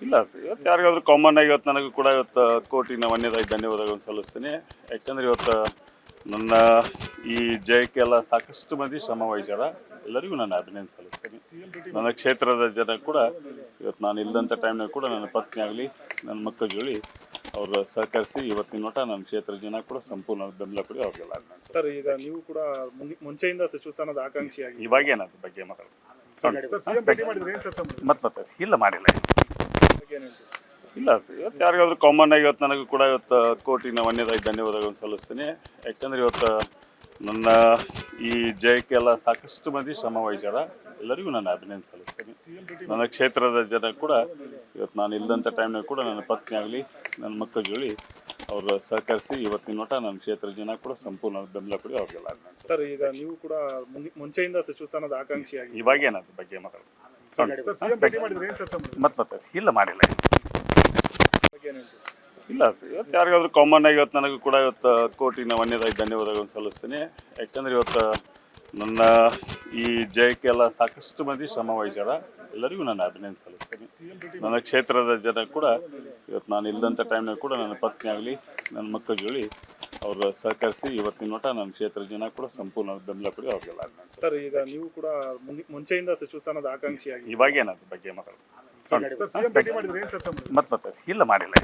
ಇಲ್ಲ ಇವತ್ತು ಯಾರಿಗಾದ್ರೂ ಕಾಮನ್ ಆಗಿ ಇವತ್ತು ನನಗೂ ಕೂಡ ಇವತ್ತು ಕೋಟಿನ ವನ್ಯದಾಗಿ ಧನ್ಯವಾದಗಳನ್ನು ಸಲ್ಲಿಸ್ತೀನಿ. ಯಾಕಂದರೆ ಇವತ್ತು ನನ್ನ ಈ ಜಯಕ್ಕೆಲ್ಲ ಸಾಕಷ್ಟು ಮಂದಿ ಶ್ರಮ ವಹಿಸ್ಯಾರ. ಎಲ್ಲರಿಗೂ ನಾನು ಅಭಿನಂದನೆ ಸಲ್ಲಿಸ್ತೀನಿ. ನನ್ನ ಕ್ಷೇತ್ರದ ಜನ ಕೂಡ ಇವತ್ತು ನಾನು ಇಲ್ಲದಂಥ ಟೈಮ್ನಾಗ ಕೂಡ ನನ್ನ ಪತ್ನಿ ಆಗಲಿ ನನ್ನ ಮಕ್ಕಳ ಜೋಡಿ ಅವರು ಸಹಕರಿಸಿ ಇವತ್ತಿನ ಮಟ್ಟ ನನ್ನ ಕ್ಷೇತ್ರದ ಜನ ಕೂಡ ಸಂಪೂರ್ಣ ಬೆಂಬಲ ಕೊಡಿ ಅವ್ರಿಗೆಲ್ಲ ಅಭಿನಂದನೆ ಸರ್. ಈಗ ನೀವು ಕೂಡ ಮುಂಚೆಯಿಂದ ಸಚಿವ ಸ್ಥಾನದ ಆಕಾಂಕ್ಷಿಯಾಗಿ ಇವಾಗೇನದ್ರ ಬಗ್ಗೆ ಮತ್ತೆ ಇಲ್ಲ ಮಾಡಿಲ್ಲ ಇಲ್ಲ ಇವತ್ತು ಯಾರಿಗಾದ್ರೂ ಕಾಮನ್ ಆಗಿ ಇವತ್ತು ನನಗೂ ಕೂಡ ಇವತ್ತು ಕೋಟಿನ ವನ್ಯದಾಗಿ ಧನ್ಯವಾದಗಳನ್ನು ಸಲ್ಲಿಸ್ತೀನಿ. ಯಾಕಂದರೆ ಇವತ್ತು ನನ್ನ ಈ ಜಯಕ್ಕೆಲ್ಲ ಸಾಕಷ್ಟು ಮಂದಿ ಶ್ರಮ ವಹಿಸ್ಯಾರ. ಎಲ್ಲರಿಗೂ ನಾನು ಅಭಿನಂದನೆ ಸಲ್ಲಿಸ್ತೀನಿ. ನನ್ನ ಕ್ಷೇತ್ರದ ಜನ ಕೂಡ ಇವತ್ತು ನಾನು ಇಲ್ಲದಂಥ ಟೈಮ್ನಾಗ ಕೂಡ ನನ್ನ ಪತ್ನಿ ಆಗಲಿ ನನ್ನ ಮಕ್ಕಳ ಜೋಡಿ ಅವರು ಸಹಕರಿಸಿ ಇವತ್ತಿನ ಮಟ್ಟ ನನ್ನ ಕ್ಷೇತ್ರದ ಜನ ಕೂಡ ಸಂಪೂರ್ಣ ಬೆಂಬಲ ಕೊಡಿ ಅವ್ರಿಗೆಲ್ಲ ಅಭಿನಂದನೆ ಸರ್. ಈಗ ನೀವು ಕೂಡ ಮುಂಚೆಯಿಂದ ಸಚಿವ ಸ್ಥಾನದ ಆಕಾಂಕ್ಷಿಯಾಗಿ ಇವಾಗೇನದ್ರ ಬಗ್ಗೆ ಮತ್ತೆ ಇಲ್ಲ ಮಾಡಿಲ್ಲ ಇಲ್ಲ ಇವತ್ತು ಯಾರಿಗಾದ್ರೂ ಕಾಮನ್ ಆಗಿ ಇವತ್ತು ನನಗೂ ಕೂಡ ಇವತ್ತು ಕೋಟಿನ ವನ್ಯದಾಗಿ ಧನ್ಯವಾದಗಳನ್ನು ಸಲ್ಲಿಸ್ತೀನಿ. ಯಾಕಂದರೆ ಇವತ್ತು ನನ್ನ ಈ ಜಯಕ್ಕೆಲ್ಲ ಸಾಕಷ್ಟು ಮಂದಿ ಶ್ರಮ ವಹಿಸ್ಯಾರ. ಎಲ್ಲರಿಗೂ ನಾನು ಅಭಿನಂದನೆ ಸಲ್ಲಿಸ್ತೀನಿ. ನನ್ನ ಕ್ಷೇತ್ರದ ಜನ ಕೂಡ ಇವತ್ತು ನಾನು ಇಲ್ಲದಂಥ ಟೈಮ್ನಾಗ ಕೂಡ ನನ್ನ ಪತ್ನಿ ಆಗಲಿ ನನ್ನ ಮಕ್ಕಳ ಜೋಡಿ ಅವರು ಸಹಕರಿಸಿ ಇವತ್ತಿನ ಮಟ್ಟ ನನ್ನ ಕ್ಷೇತ್ರದ ಜನ ಕೂಡ ಸಂಪೂರ್ಣ ಬೆಂಬಲ ಕೊಡಿ ಅವ್ರಿಗೆಲ್ಲ ಅಭಿನಂದನೆ ಸರ್. ಈಗ ನೀವು ಕೂಡ ಮುಂಚೆಯಿಂದ ಸಚಿವ ಸ್ಥಾನದ ಆಕಾಂಕ್ಷಿಯಾಗಿ ಇವಾಗೇನದ್ರ ಬಗ್ಗೆ ಮತ್ತೆ ಇಲ್ಲ ಮಾಡಿಲ್ಲ